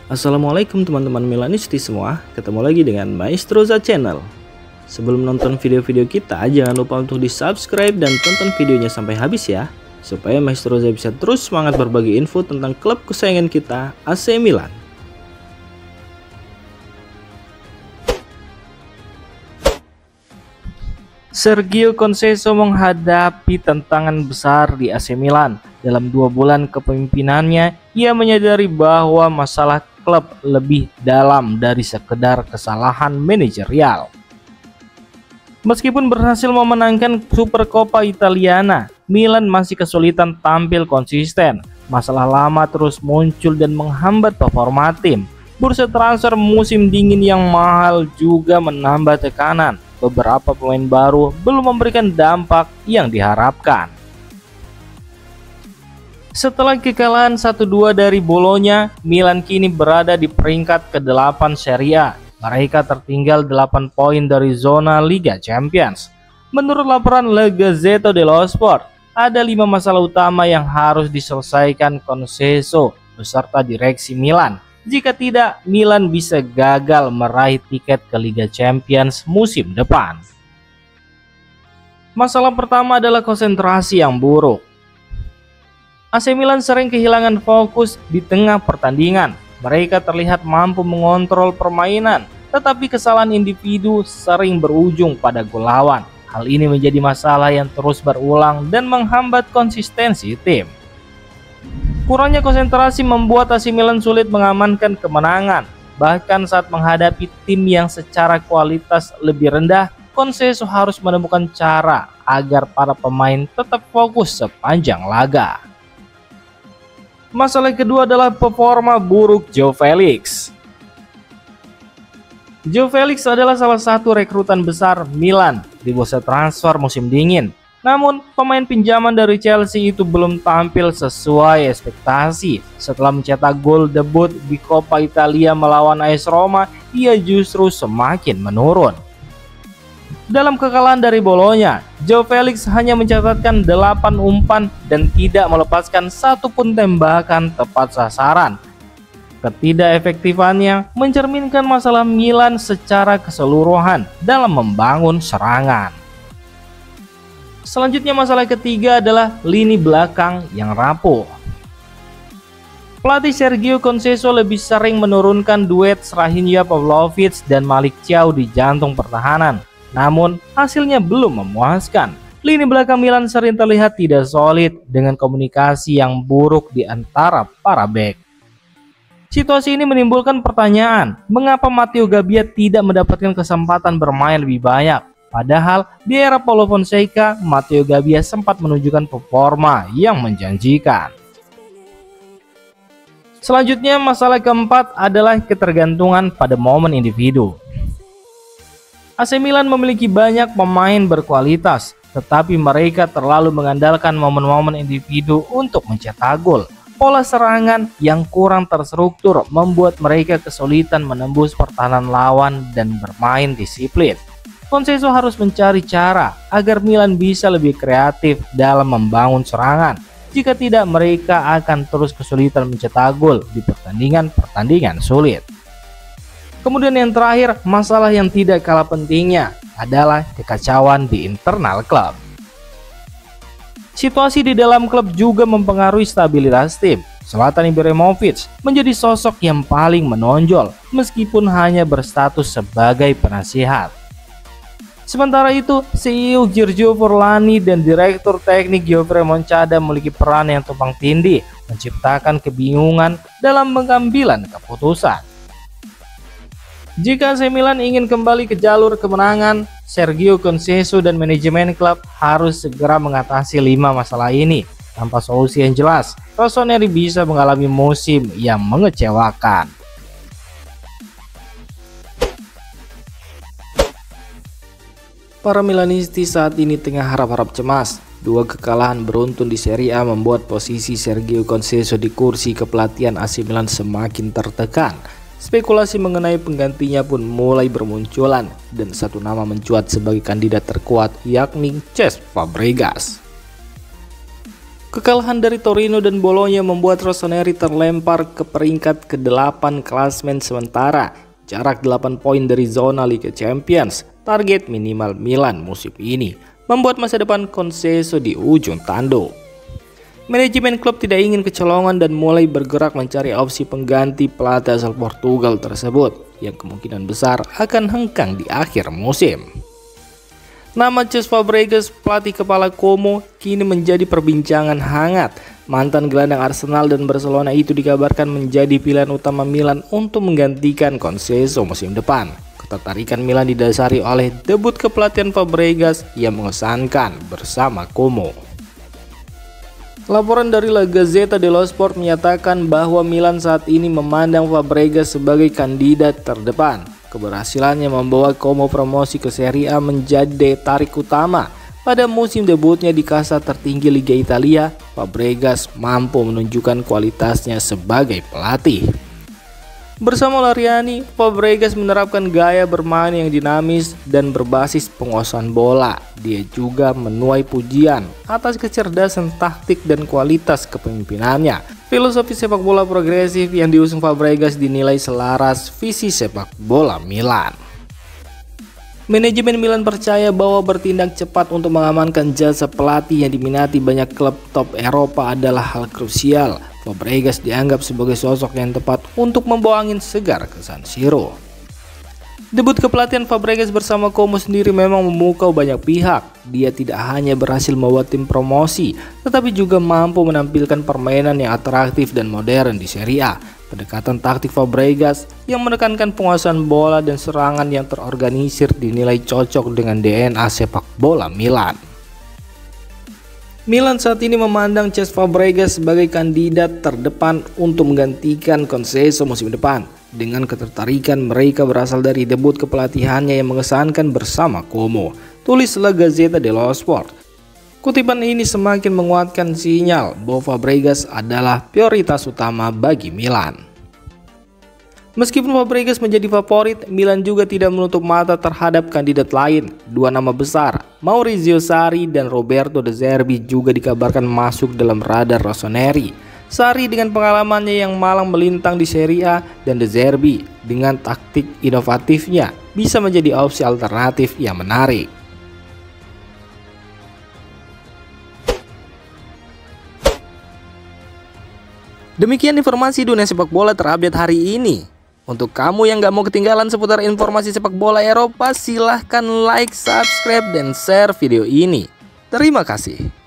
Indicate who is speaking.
Speaker 1: Assalamualaikum teman-teman Milanisti semua, ketemu lagi dengan Maestroza Channel. Sebelum nonton video-video kita, jangan lupa untuk di subscribe dan tonton videonya sampai habis ya, supaya Maestroza bisa terus semangat berbagi info tentang klub kesayangan kita, AC Milan. Sergio Conceição menghadapi tantangan besar di AC Milan. Dalam 2 bulan kepemimpinannya, ia menyadari bahwa masalah klub lebih dalam dari sekedar kesalahan manajerial. Meskipun berhasil memenangkan Supercoppa Italiana, Milan masih kesulitan tampil konsisten. Masalah lama terus muncul dan menghambat performa tim. Bursa transfer musim dingin yang mahal juga menambah tekanan. Beberapa pemain baru belum memberikan dampak yang diharapkan. Setelah kekalahan 1-2 dari Bologna, Milan kini berada di peringkat ke-8 Serie A. Mereka tertinggal 8 poin dari zona Liga Champions. Menurut laporan La Gazzetta dello Sport, ada 5 masalah utama yang harus diselesaikan Conceição beserta direksi Milan. Jika tidak, Milan bisa gagal meraih tiket ke Liga Champions musim depan. Masalah pertama adalah konsentrasi yang buruk. AC Milan sering kehilangan fokus di tengah pertandingan. Mereka terlihat mampu mengontrol permainan, tetapi kesalahan individu sering berujung pada gol lawan. Hal ini menjadi masalah yang terus berulang dan menghambat konsistensi tim. Kurangnya konsentrasi membuat AC Milan sulit mengamankan kemenangan. Bahkan saat menghadapi tim yang secara kualitas lebih rendah, Conceição harus menemukan cara agar para pemain tetap fokus sepanjang laga. Masalah kedua adalah performa buruk João Félix. João Félix adalah salah satu rekrutan besar Milan di bursa transfer musim dingin. Namun, pemain pinjaman dari Chelsea itu belum tampil sesuai ekspektasi. Setelah mencetak gol debut di Coppa Italia melawan AS Roma, ia justru semakin menurun. Dalam kekalahan dari Bologna, João Félix hanya mencatatkan 8 umpan dan tidak melepaskan satupun tembakan tepat sasaran. Ketidakefektifannya mencerminkan masalah Milan secara keseluruhan dalam membangun serangan. Selanjutnya masalah ketiga adalah lini belakang yang rapuh. Pelatih Sergio Conceição lebih sering menurunkan duet Rafinha Pavlovic dan Malick Thiaw di jantung pertahanan. Namun hasilnya belum memuaskan. Lini belakang Milan sering terlihat tidak solid dengan komunikasi yang buruk di antara para bek. Situasi ini menimbulkan pertanyaan, mengapa Matteo Gabbia tidak mendapatkan kesempatan bermain lebih banyak? Padahal di era Paulo Fonseca, Matteo Gabbia sempat menunjukkan performa yang menjanjikan. Selanjutnya masalah keempat adalah ketergantungan pada momen individu. AC Milan memiliki banyak pemain berkualitas, tetapi mereka terlalu mengandalkan momen-momen individu untuk mencetak gol. Pola serangan yang kurang terstruktur membuat mereka kesulitan menembus pertahanan lawan dan bermain disiplin. Conceição harus mencari cara agar Milan bisa lebih kreatif dalam membangun serangan. Jika tidak, mereka akan terus kesulitan mencetak gol di pertandingan sulit. Kemudian yang terakhir, masalah yang tidak kalah pentingnya adalah kekacauan di internal klub. Situasi di dalam klub juga mempengaruhi stabilitas tim. Zlatan Ibrahimovic menjadi sosok yang paling menonjol meskipun hanya berstatus sebagai penasihat. Sementara itu, CEO Giorgio Forlani dan Direktur Teknik Giovanni Moncada memiliki peran yang tumpang tindih, menciptakan kebingungan dalam pengambilan keputusan. Jika AC Milan ingin kembali ke jalur kemenangan, Sergio Conceição dan manajemen klub harus segera mengatasi 5 masalah ini. Tanpa solusi yang jelas, Rossoneri bisa mengalami musim yang mengecewakan. Para Milanisti saat ini tengah harap-harap cemas. 2 kekalahan beruntun di Serie A membuat posisi Sergio Conceição di kursi kepelatihan AC Milan semakin tertekan. Spekulasi mengenai penggantinya pun mulai bermunculan dan satu nama mencuat sebagai kandidat terkuat, yakni Cesc Fabregas. Kekalahan dari Torino dan Bologna membuat Rossoneri terlempar ke peringkat ke-8 klasmen sementara, jarak 8 poin dari zona Liga Champions, target minimal Milan musim ini, membuat masa depan Conceição di ujung tanduk. Manajemen klub tidak ingin kecolongan dan mulai bergerak mencari opsi pengganti pelatih asal Portugal tersebut, yang kemungkinan besar akan hengkang di akhir musim. Nama Cesc Fabregas, pelatih kepala Como, kini menjadi perbincangan hangat. Mantan gelandang Arsenal dan Barcelona itu dikabarkan menjadi pilihan utama Milan untuk menggantikan Conceição musim depan. Ketertarikan Milan didasari oleh debut kepelatihan Fabregas yang mengesankan bersama Como. Laporan dari La Gazzetta dello Sport menyatakan bahwa Milan saat ini memandang Fabregas sebagai kandidat terdepan. Keberhasilannya membawa Como promosi ke Serie A menjadi daya tarik utama. Pada musim debutnya di kasta tertinggi Liga Italia, Fabregas mampu menunjukkan kualitasnya sebagai pelatih. Bersama Lariani, Fabregas menerapkan gaya bermain yang dinamis dan berbasis penguasaan bola. Dia juga menuai pujian atas kecerdasan taktik dan kualitas kepemimpinannya. Filosofi sepak bola progresif yang diusung Fabregas dinilai selaras visi sepak bola Milan. Manajemen Milan percaya bahwa bertindak cepat untuk mengamankan jasa pelatih yang diminati banyak klub top Eropa adalah hal krusial. Fabregas dianggap sebagai sosok yang tepat untuk membawa angin segar ke San Siro. Debut kepelatihan Fabregas bersama Como sendiri memang memukau banyak pihak. Dia tidak hanya berhasil membawa tim promosi, tetapi juga mampu menampilkan permainan yang atraktif dan modern di Serie A. Pendekatan taktik Fabregas yang menekankan penguasaan bola dan serangan yang terorganisir dinilai cocok dengan DNA sepak bola Milan. Milan saat ini memandang Cesc Fabregas sebagai kandidat terdepan untuk menggantikan Conceição musim depan. Dengan ketertarikan mereka berasal dari debut kepelatihannya yang mengesankan bersama Como, tulis La Gazzetta dello Sport. Kutipan ini semakin menguatkan sinyal bahwa Fabregas adalah prioritas utama bagi Milan. Meskipun Fabregas menjadi favorit, Milan juga tidak menutup mata terhadap kandidat lain. Dua nama besar, Maurizio Sarri dan Roberto De Zerbi, juga dikabarkan masuk dalam radar Rossoneri. Sarri dengan pengalamannya yang malang melintang di Serie A dan De Zerbi dengan taktik inovatifnya bisa menjadi opsi alternatif yang menarik. Demikian informasi dunia sepak bola terupdate hari ini. Untuk kamu yang gak mau ketinggalan seputar informasi sepak bola Eropa, silahkan like, subscribe, dan share video ini. Terima kasih.